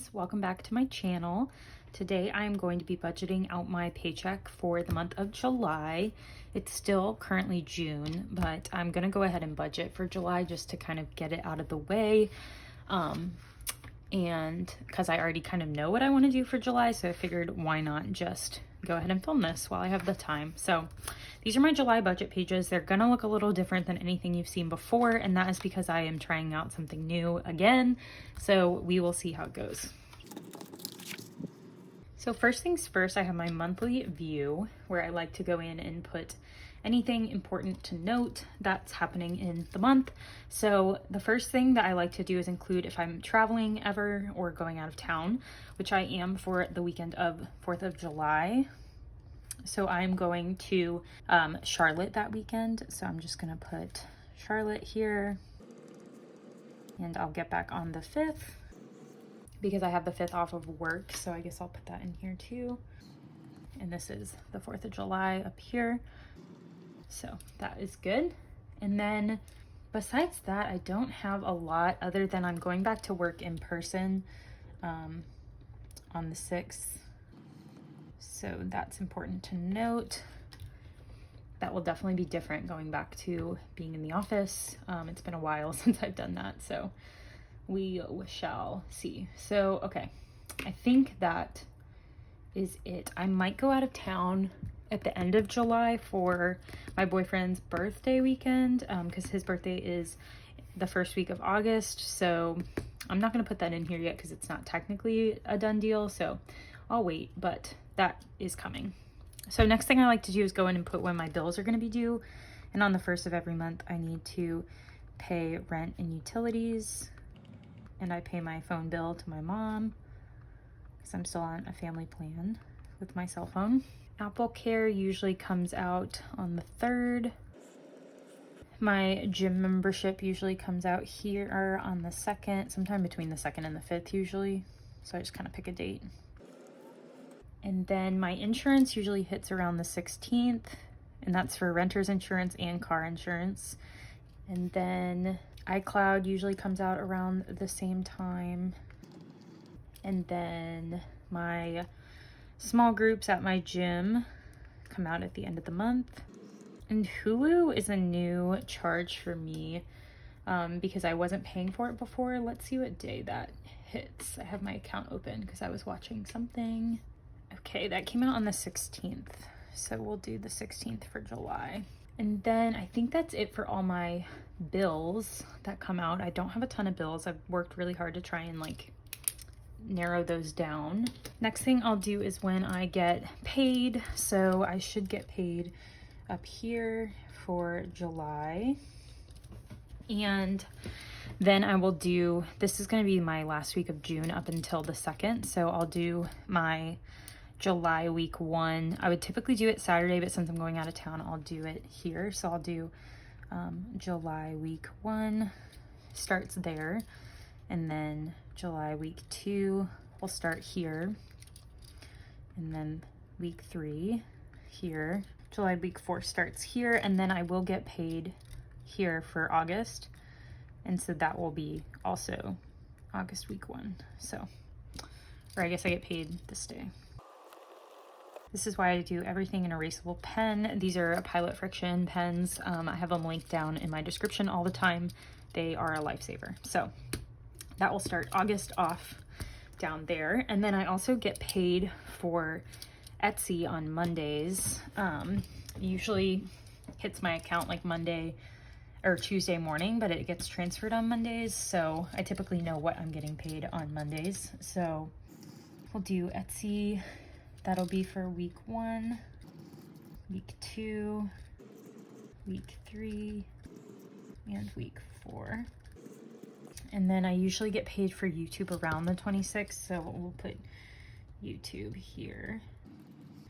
friends, welcome back to my channel. Today I'm going to be budgeting out my paycheck for the month of July. It's still currently June, but I'm gonna go ahead and budget for July just to kind of get it out of the way. And because I already kind of know what I want to do for July, so I figured why not just go ahead and film this while I have the time. So these are my July budget pages. They're gonna look a little different than anything you've seen before, and that is because I am trying out something new again. So we will see how it goes. So first things first, I have my monthly view where I like to go in and put anything important to note that's happening in the month. So the first thing that I like to do is include if I'm traveling ever or going out of town, which I am for the weekend of 4th of July. So I'm going to Charlotte that weekend. So I'm just gonna put Charlotte here, and I'll get back on the 5th because I have the 5th off of work. So I guess I'll put that in here too. And this is the 4th of July up here. So that is good. And then besides that, I don't have a lot other than I'm going back to work in person on the 6th. So that's important to note. That will definitely be different going back to being in the office. It's been a while since I've done that, so we shall see. So, okay, I think that is it. I might go out of town at the end of July for my boyfriend's birthday weekend, because his birthday is the first week of August. So I'm not going to put that in here yet because it's not technically a done deal. So I'll wait, but that is coming. So next thing I like to do is go in and put when my bills are going to be due. And on the 1st of every month, I need to pay rent and utilities. And I pay my phone bill to my mom because I'm still on a family plan with my cell phone. Apple Care usually comes out on the 3rd. My gym membership usually comes out here on the 2nd, sometime between the 2nd and the 5th usually. So I just kind of pick a date. And then my insurance usually hits around the 16th, and that's for renter's insurance and car insurance. And then iCloud usually comes out around the same time. And then my small groups at my gym come out at the end of the month. And Hulu is a new charge for me because I wasn't paying for it before. Let's see what day that hits. I have my account open because I was watching something. Okay, that came out on the 16th. So we'll do the 16th for July. And then I think that's it for all my bills that come out. I don't have a ton of bills. I've worked really hard to try and narrow those down. Next thing I'll do is when I get paid. So I should get paid up here for July. And then I will do, this is going to be my last week of June up until the 2nd. So I'll do my July week 1. I would typically do it Saturday, but since I'm going out of town, I'll do it here. So I'll do July week 1 starts there. And then July week 2 will start here. And then week 3 here. July week 4 starts here. And then I will get paid here for August. And so that will be also August week 1. So, or I guess I get paid this day. This is why I do everything in erasable pen. These are Pilot Friction pens. I have them linked down in my description all the time. They are a lifesaver. So that will start August off down there. And then I also get paid for Etsy on Mondays. Usually hits my account like Monday or Tuesday morning, but it gets transferred on Mondays. So I typically know what I'm getting paid on Mondays. So we'll do Etsy. That'll be for week 1, week 2, week 3, and week 4. And then I usually get paid for YouTube around the 26th, so we'll put YouTube here.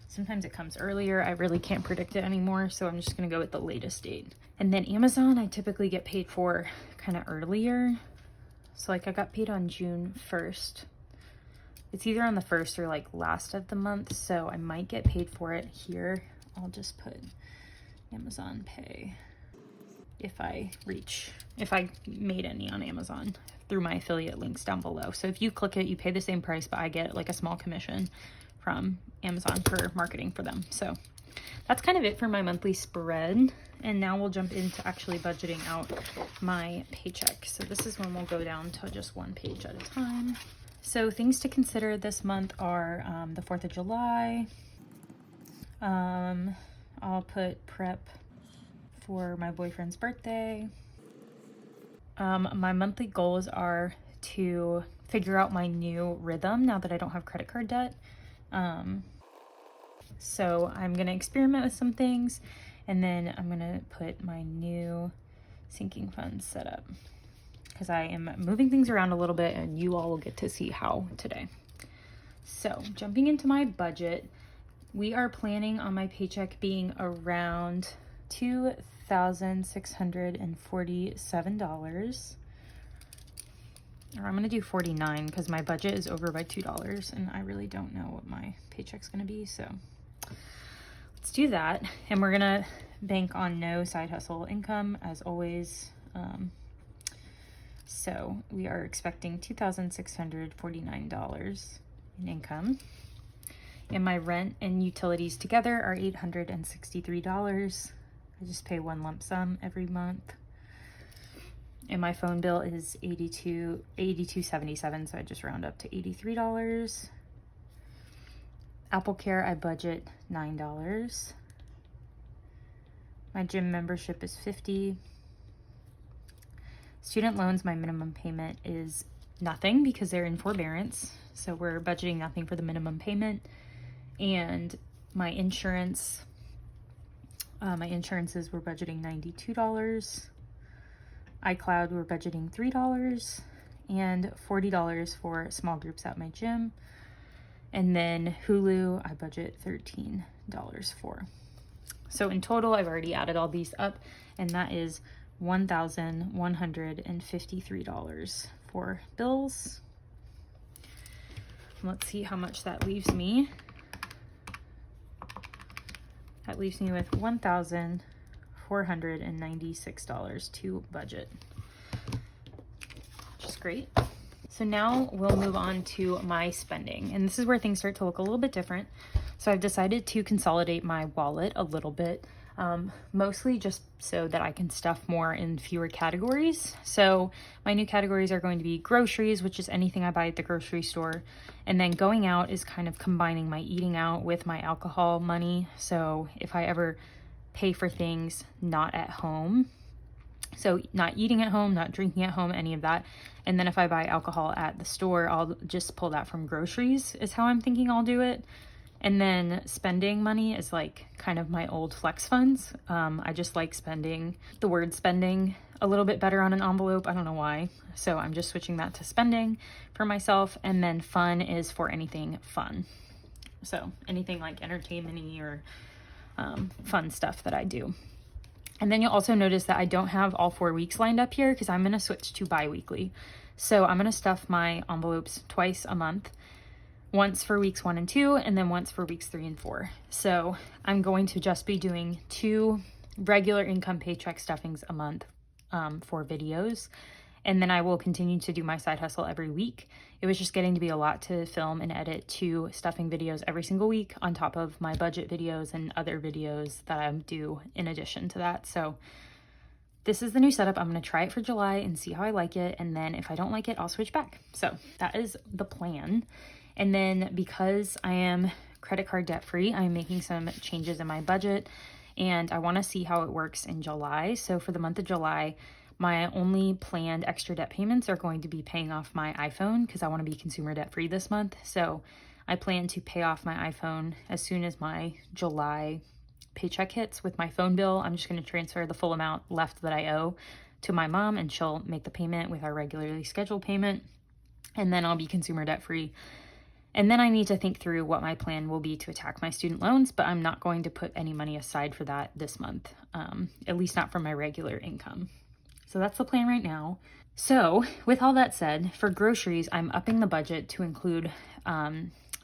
Sometimes it comes earlier. I really can't predict it anymore, so I'm just gonna go with the latest date. And then Amazon, I typically get paid for kind of earlier. So I got paid on June 1st. It's either on the 1st or last of the month, so I might get paid for it here. I'll just put Amazon Pay. if I made any on Amazon through my affiliate links down below. So if you click it, you pay the same price, but I get like a small commission from Amazon for marketing for them. So that's kind of it for my monthly spread. And now we'll jump into actually budgeting out my paycheck. So this is when we'll go down to just one page at a time. So things to consider this month are the 4th of July. I'll put prep for my boyfriend's birthday. My monthly goals are to figure out my new rhythm now that I don't have credit card debt. So I'm going to experiment with some things, and then I'm going to put my new sinking funds set up because I am moving things around a little bit, and you all will get to see how today. So jumping into my budget, we are planning on my paycheck being around $2,647. Or I'm going to do 49 because my budget is over by $2 and I really don't know what my paycheck's going to be. So let's do that. And we're going to bank on no side hustle income as always. So we are expecting $2,649 in income. And my rent and utilities together are $863. I just pay one lump sum every month. And my phone bill is $82.77, so I just round up to $83. Apple Care, I budget $9. My gym membership is $50. Student loans, my minimum payment is nothing because they're in forbearance, so we're budgeting nothing for the minimum payment. And my insurances, we're budgeting $92. iCloud, we're budgeting $3, and $40 for small groups at my gym. And then Hulu, I budget $13 for. So in total, I've already added all these up, and that is $1,153 for bills. Let's see how much that leaves me. That leaves me with $1,496 to budget, which is great. So now we'll move on to my spending, and this is where things start to look a little bit different. So I've decided to consolidate my wallet a little bit, mostly just so that I can stuff more in fewer categories. So my new categories are going to be groceries, which is anything I buy at the grocery store. And then going out is kind of combining my eating out with my alcohol money. So if I ever pay for things not at home, so not eating at home, not drinking at home, any of that. And then if I buy alcohol at the store, I'll just pull that from groceries is how I'm thinking I'll do it. And then spending money is like kind of my old flex funds. I just like spending, the word spending, a little bit better on an envelope. I don't know why. So I'm just switching that to spending for myself. And then fun is for anything fun. So anything like entertainment-y or fun stuff that I do. And then you'll also notice that I don't have all 4 weeks lined up here because I'm going to switch to bi-weekly. So I'm going to stuff my envelopes twice a month. Once for weeks 1 and 2, and then once for weeks 3 and 4. So I'm going to just be doing 2 regular income paycheck stuffings a month for videos. And then I will continue to do my side hustle every week. It was just getting to be a lot to film and edit 2 stuffing videos every single week on top of my budget videos and other videos that I do in addition to that. So this is the new setup. I'm going to try it for July and see how I like it. And then if I don't like it, I'll switch back. So that is the plan. And then because I am credit card debt free, I'm making some changes in my budget and I want to see how it works in July. So for the month of July, my only planned extra debt payments are going to be paying off my iPhone because I want to be consumer debt free this month. So I plan to pay off my iPhone as soon as my July paycheck hits with my phone bill. I'm just going to transfer the full amount left that I owe to my mom and she'll make the payment with our regularly scheduled payment. And then I'll be consumer debt free. And then I need to think through what my plan will be to attack my student loans, but I'm not going to put any money aside for that this month, at least not from my regular income. So that's the plan right now. So with all that said, for groceries, I'm upping the budget to include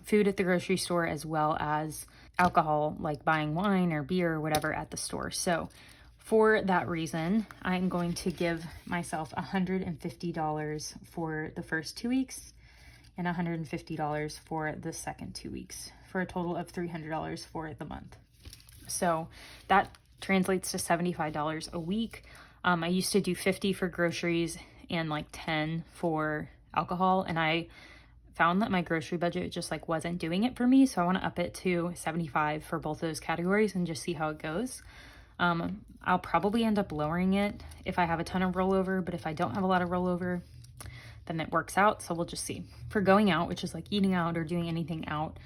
food at the grocery store as well as alcohol, like buying wine or beer or whatever at the store. So For that reason, I'm going to give myself $150 for the first 2 weeks and $150 for the second 2 weeks, for a total of $300 for the month. So that translates to $75 a week. I used to do 50 for groceries and like 10 for alcohol, and I found that my grocery budget just like wasn't doing it for me. So I want to up it to 75 for both those categories and just see how it goes. I'll probably end up lowering it if I have a ton of rollover, but if I don't have a lot of rollover, then it works out. So we'll just see. For going out, which is like eating out or doing anything out,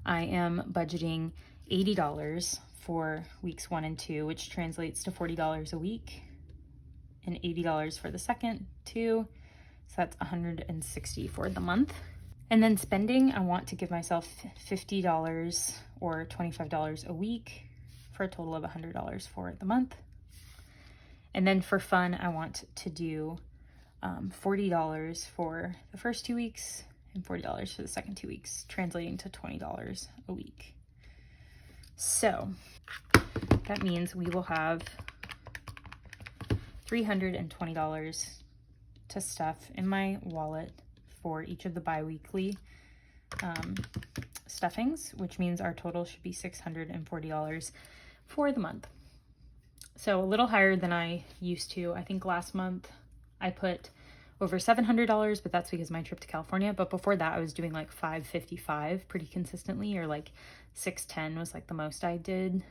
I am budgeting $80 for weeks 1 and 2, which translates to $40 a week, and $80 for the second 2. So that's $160 for the month. And then spending, I want to give myself $50 or $25 a week for a total of $100 for the month. And then for fun, I want to do $40 for the first 2 weeks and $40 for the second 2 weeks, translating to $20 a week. So that means we will have $320 to stuff in my wallet for each of the bi-weekly stuffings, which means our total should be $640 for the month. So a little higher than I used to. I think last month I put over $700, but that's because of my trip to California. But before that, I was doing like $555 pretty consistently, or like $610 was like the most I did.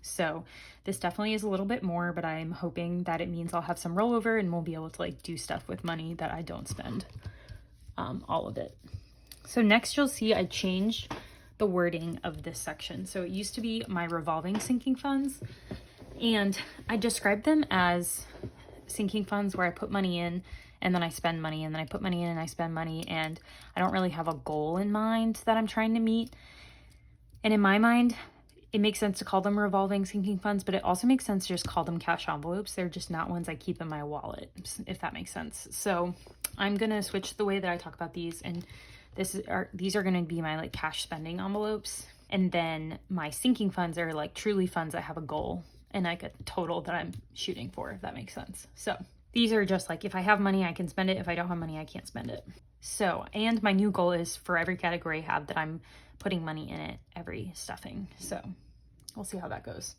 So this definitely is a little bit more, but I'm hoping that it means I'll have some rollover and we'll be able to like do stuff with money that I don't spend all of it. So next you'll see I changed the wording of this section. So it used to be my revolving sinking funds, and I described them as sinking funds where I put money in and then I spend money, and then I put money in and I spend money, and I don't really have a goal in mind that I'm trying to meet. And in my mind, it makes sense to call them revolving sinking funds, but it also makes sense to just call them cash envelopes. They're just not ones I keep in my wallet, if that makes sense. So I'm going to switch the way that I talk about these, and these are going to be my like cash spending envelopes. And then my sinking funds are like truly funds that have a goal and like a total that I'm shooting for, if that makes sense. So these are just like, if I have money, I can spend it. If I don't have money, I can't spend it. So, and my new goal is for every category I have that I'm putting money in it every stuffing. So we'll see how that goes.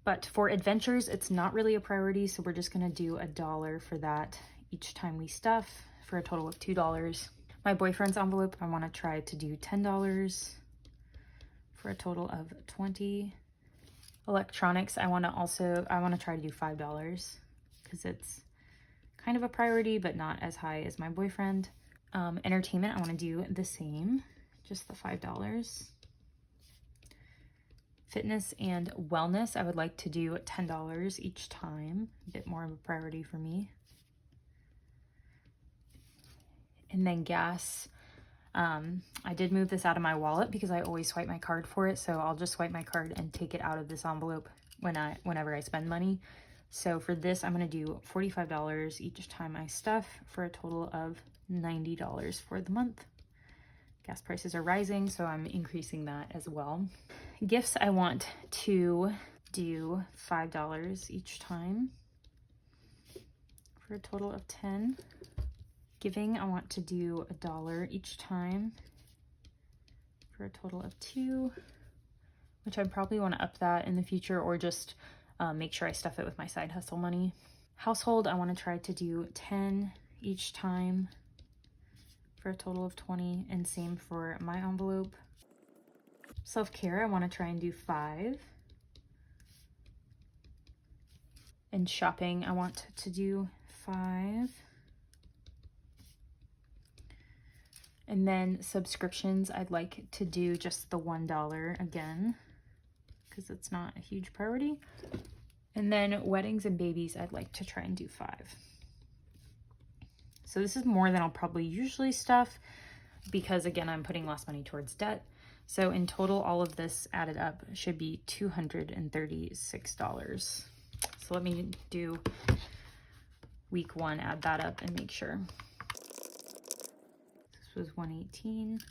But for adventures, it's not really a priority. So we're just going to do $1 for that each time we stuff, for a total of $2. My boyfriend's envelope, I want to try to do $10 for a total of $20. Electronics, I want to try to do $5 because it's kind of a priority, but not as high as my boyfriend. Entertainment, I want to do the same, just the $5. Fitness and wellness, I would like to do $10 each time, a bit more of a priority for me. And then gas, I did move this out of my wallet because I always swipe my card for it, so I'll just swipe my card and take it out of this envelope whenever I spend money. So for this, I'm going to do $45 each time I stuff, for a total of $90 for the month. Gas prices are rising, so I'm increasing that as well. Gifts, I want to do $5 each time for a total of $10. Giving, I want to do $1 each time for a total of $2, which I probably want to up that in the future, or just make sure I stuff it with my side hustle money. Household, I want to try to do $10 each time for a total of $20, and same for my envelope. Self-care, I want to try and do $5. And shopping, I want to do $5. And then subscriptions, I'd like to do just the $1 again, because it's not a huge priority. And then weddings and babies, I'd like to try and do $5. So this is more than I'll probably usually stuff, because again, I'm putting less money towards debt. So in total, all of this added up should be $236. So let me do week 1, add that up and make sure. This was 118,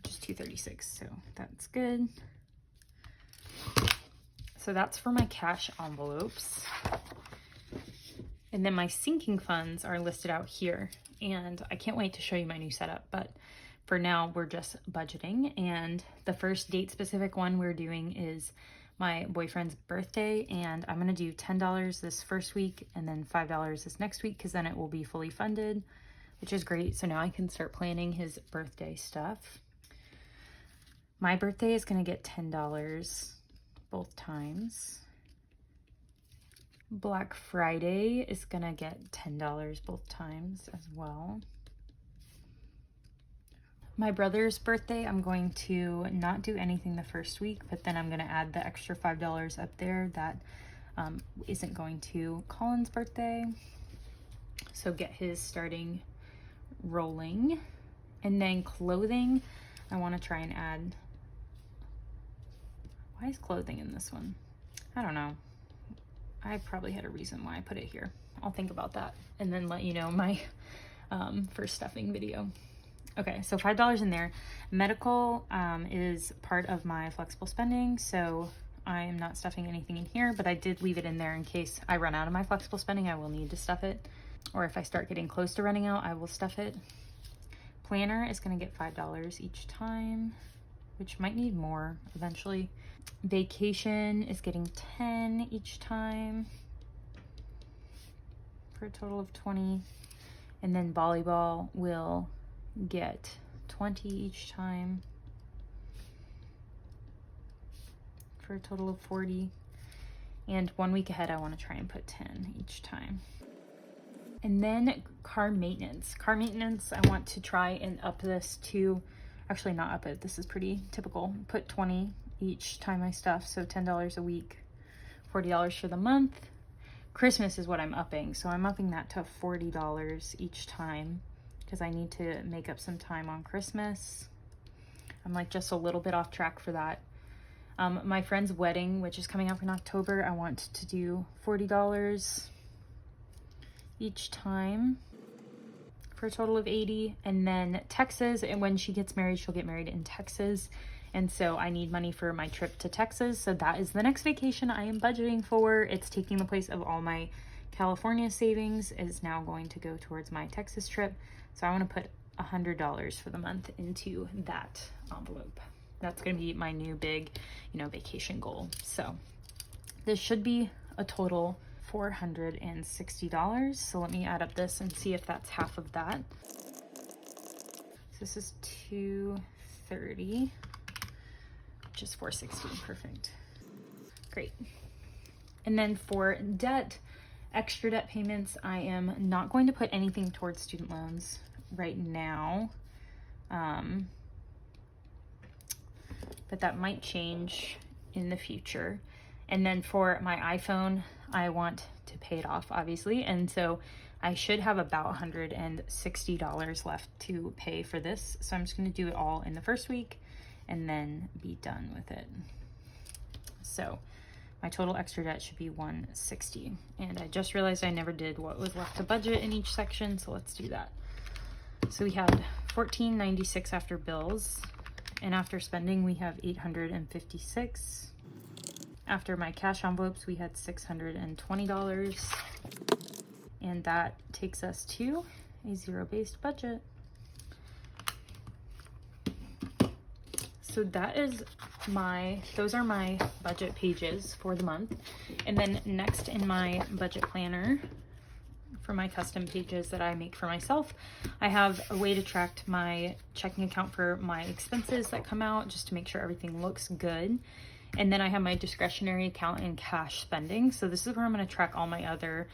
which is 236, so that's good. So that's for my cash envelopes. And then my sinking funds are listed out here. And I can't wait to show you my new setup, but for now we're just budgeting. And the first date specific one we're doing is my boyfriend's birthday, and I'm gonna do $10 this first week and then $5 this next week, because then it will be fully funded, which is great. So now I can start planning his birthday stuff. My birthday is gonna get $10 both times. Black Friday is gonna get $10 both times as well. My brother's birthday, I'm going to not do anything the first week, but then I'm gonna add the extra $5 up there that isn't going to Colin's birthday. So get his starting rolling. And then clothing, I wanna try and add, why is clothing in this one? I don't know. I probably had a reason why I put it here. I'll think about that and then let you know my first stuffing video. Okay, so $5 in there. Medical is part of my flexible spending, so I am not stuffing anything in here, but I did leave it in there in case I run out of my flexible spending. I will need to stuff it, or if I start getting close to running out, I will stuff it. Planner is gonna get $5 each time, which might need more eventually. Vacation is getting 10 each time for a total of 20. And then volleyball will get 20 each time for a total of 40. And 1 week ahead, I want to try and put 10 each time. And then car maintenance. Car maintenance, I want to try and up this to, actually not up it, this is pretty typical. Put 20 each time I stuff, so $10 a week, $40 for the month. Christmas is what I'm upping, so I'm upping that to $40 each time, because I need to make up some time on Christmas. I'm like just a little bit off track for that. My friend's wedding, which is coming up in October, I want to do $40 each time for a total of 80. And then Texas, and when she gets married, she'll get married in Texas. And so I need money for my trip to Texas. So that is the next vacation I am budgeting for. It's taking the place of all my California savings, is now going to go towards my Texas trip. So I want to put $100 for the month into that envelope. That's going to be my new big, vacation goal. So this should be a total $460. So let me add up this and see if that's half of that. So this is $230, which is $460. Perfect. Great. And then for debt, extra debt payments, I am not going to put anything towards student loans right now, but that might change in the future. And then for my iPhone, I want to pay it off, obviously, and so I should have about $160 left to pay for this. So I'm just going to do it all in the first week and then be done with it. So my total extra debt should be $160. And I just realized I never did what was left to budget in each section, so let's do that. So we had $14.96 after bills, and after spending we have $856. After my cash envelopes we had $620, and that takes us to a zero-based budget. So that is those are my budget pages for the month. And then next in my budget planner, for my custom pages that I make for myself, I have a way to track my checking account for my expenses that come out, just to make sure everything looks good. And then I have my discretionary account and cash spending. So this is where I'm going to track all my other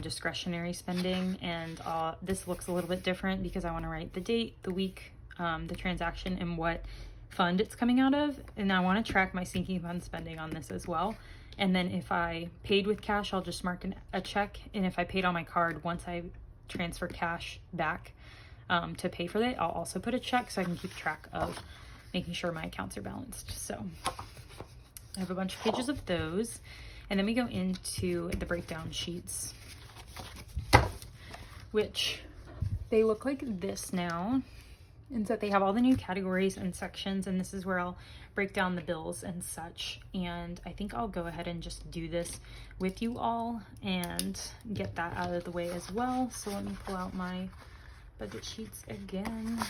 discretionary spending. And this looks a little bit different because I want to write the date, the week, the transaction, and what fund it's coming out of. And I want to track my sinking fund spending on this as well. And then if I paid with cash, I'll just mark a check. And if I paid on my card, once I transfer cash back to pay for it, I'll also put a check so I can keep track of making sure my accounts are balanced. So I have a bunch of pages of those. And then we go into the breakdown sheets, which they look like this now. And so they have all the new categories and sections, and this is where I'll break down the bills and such. And I think I'll go ahead and just do this with you all and get that out of the way as well. So let me pull out my budget sheets again.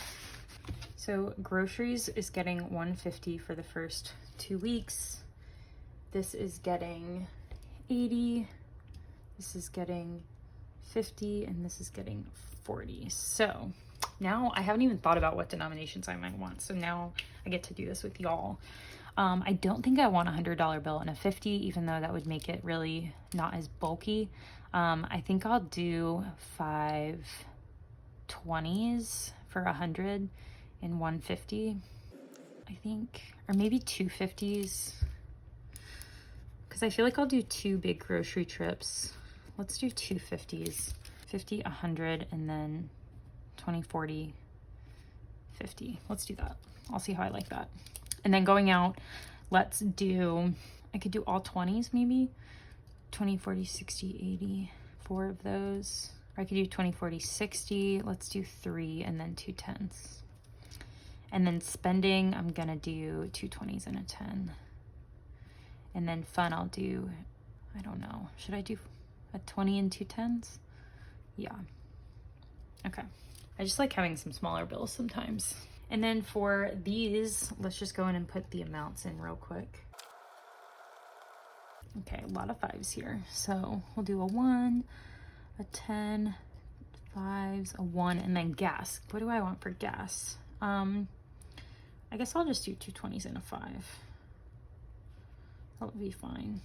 So groceries is getting $150 for the first 2 weeks. This is getting $80. This is getting $50, and this is getting $40. So now I haven't even thought about what denominations I might want. So now I get to do this with y'all. I don't think I want a $100 bill and a 50, even though that would make it really not as bulky. I think I'll do 5 20s for 100 and 150, I think, or maybe 2 50s. Because I feel like I'll do 2 big grocery trips. Let's do 2 50s, 50, 100, and then 20, 40, 50. Let's do that. I'll see how I like that. And then going out, let's do, I could do all 20s maybe. 20, 40, 60, 80, 4 of those. Or I could do 20, 40, 60. Let's do 3 and then 2 10s. And then spending, I'm gonna do 2 20s and a 10. And then fun, I'll do, I don't know, should I do a 20 and 2 10s? Yeah. Okay. I just like having some smaller bills sometimes. And then for these, let's just go in and put the amounts in real quick. Okay, a lot of 5s here. So we'll do a 1, a 10, 5s, a 1, and then gas. What do I want for gas? I guess I'll just do 2 20s and a 5. That'll be fine.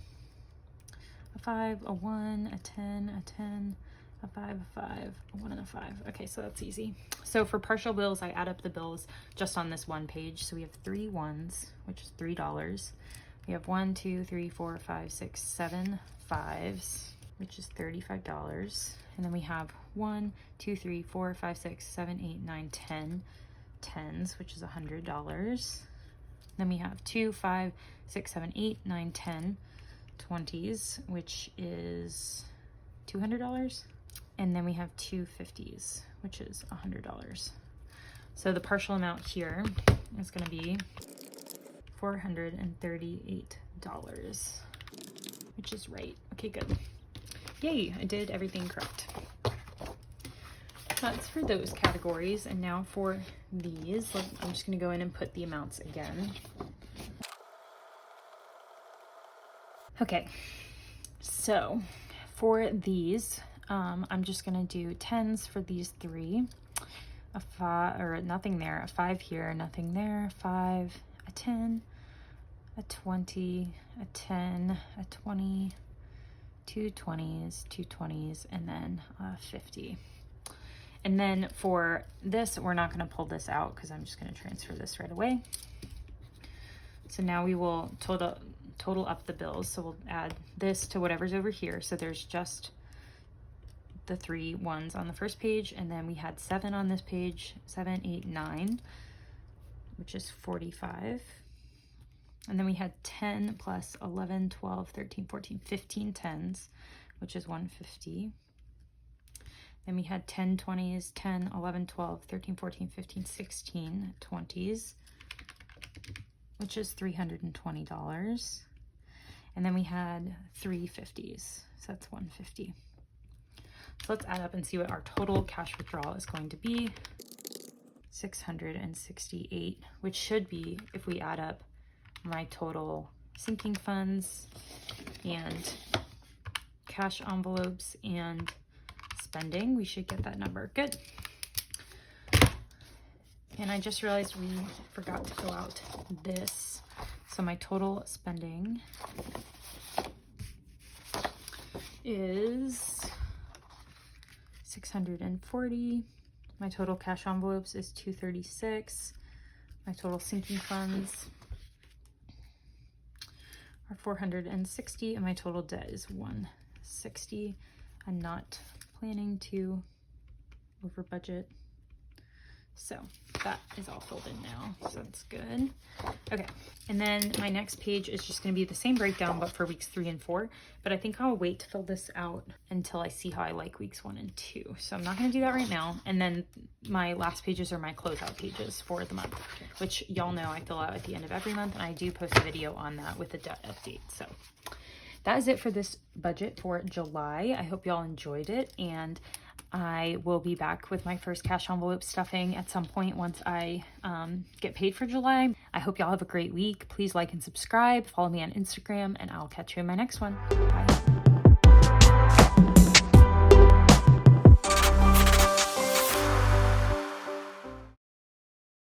A 5, a 1, a 10, a 10, a 5, a 5, a 1, and a 5. Okay, so that's easy. So for partial bills, I add up the bills just on this one page. So we have 3 1s, which is $3. We have 1, 2, 3, 4, 5, 6, 7 5s, which is $35. And then we have 1, 2, 3, 4, 5, 6, 7, 8, 9, 10 10s, which is $100. Then we have 2, 5, 6, 7, 8, 9, 10 20s, which is $200. And then we have 2 50s, which is $100. So the partial amount here is going to be $438, which is right. Okay, good. Yay, I did everything correct. That's for those categories. And now for these, I'm just going to go in and put the amounts again. Okay, so for these, I'm just gonna do 10s for these 3, a 5, or nothing there, a 5 here, nothing there, 5, a 10, a 20, a 10, a 20, 2 20s, 2 20s, and then a 50. And then for this, we're not gonna pull this out because I'm just gonna transfer this right away. So now we will total up the bills. So we'll add this to whatever's over here. So there's just the 3 1s on the first page, and then we had 7 on this page, 7, 8, 9, which is 45. And then we had 10 plus 11, 12, 13, 14, 15 10s, which is 150. Then we had 10 20s, 10, 11, 12, 13, 14, 15, 16 20s, which is $320. And then we had 3 50s, so that's 150. So let's add up and see what our total cash withdrawal is going to be. 668, which should be, if we add up my total sinking funds and cash envelopes and spending, we should get that number. Good. And I just realized we forgot to fill out this. So my total spending is 640. My total cash envelopes is 236. My total sinking funds are 460, and my total debt is 160. I'm not planning to over budget. So that is all filled in now, so that's good. Okay, and then my next page is just going to be the same breakdown, but for weeks 3 and 4. But I think I'll wait to fill this out until I see how I like weeks 1 and 2. So I'm not going to do that right now. And then my last pages are my closeout pages for the month, which y'all know I fill out at the end of every month, and I do post a video on that with a debt update. So that is it for this budget for July. I hope y'all enjoyed it, and I will be back with my first cash envelope stuffing at some point once I get paid for July. I hope y'all have a great week. Please like and subscribe. Follow me on Instagram, and I'll catch you in my next one. Bye.